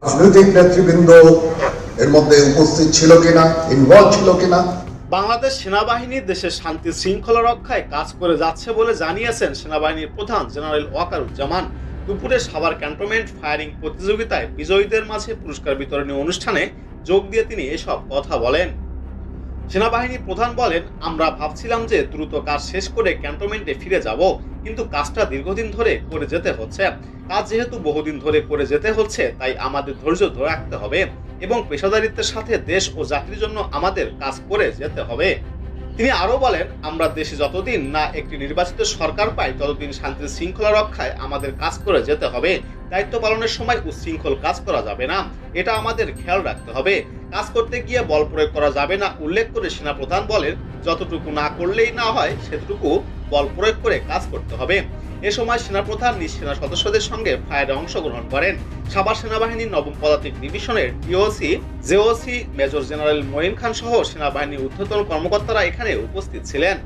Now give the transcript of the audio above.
রাজনৈতিক নেতৃবৃন্দ এর মধ্যে উপস্থিত ছিল কিনা, ইনভলভ ছিল কিনা। বাংলাদেশ সেনাবাহিনী দেশের শান্তি শৃঙ্খলা রক্ষায় কাজ করে যাচ্ছে বলে জানিয়েছেন সেনাবাহিনীর প্রধান জেনারেল ওয়াকারুজ্জামান। দুপুরে সাভার ক্যান্টনমেন্ট ফায়ারিং প্রতিযোগিতায় বিজয়ীদের মাঝে পুরস্কার বিতরণী অনুষ্ঠানে যোগ দিয়ে তিনি এসব কথা বলেন। সেনাবাহিনী প্রধান বলেন, আমরা ভাবছিলাম যে দ্রুত কাজ শেষ করে ক্যান্টনমেন্টে ফিরে যাব, কিন্তু কাজটা দীর্ঘদিন ধরে করে যেতে হচ্ছে। কাজ যেহেতু বহুদিন ধরে করে যেতে হচ্ছে, তাই আমাদের ধৈর্য ধরে রাখতে হবে এবং পেশাদারিত্বের সাথে দেশ ও জাতির জন্য আমাদের কাজ করে যেতে হবে। তিনি আরো বলেন, আমরা দেশে যতদিন না একটি নির্বাচিত সরকার পাই ততদিন শান্তি শৃঙ্খলা রক্ষায় আমাদের কাজ করে যেতে হবে। দায়িত্ব পালনের সময় উচ্ছৃঙ্খল কাজ করা যাবে না, এটা আমাদের খেয়াল রাখতে হবে। কাজ করতে গিয়ে বল প্রয়োগ করা যাবে না উল্লেখ করে সেনাপ্রধান বলেন, যতটুকু না করলেই না হয় সেটুকু বল প্রয়োগ করে কাজ করতে হবে। এ সময় সেনাপ্রধান নিজ সেনা সদস্যদের সঙ্গে ফায়ারে অংশগ্রহণ করেন। সাভার সেনাবাহিনীর নবম পদাতিক ডিভিশনের TOC GOC major general Moeen Khan সহ সেনাবাহিনীর ঊর্ধ্বতন কর্মকর্তারা এখানে উপস্থিত ছিলেন।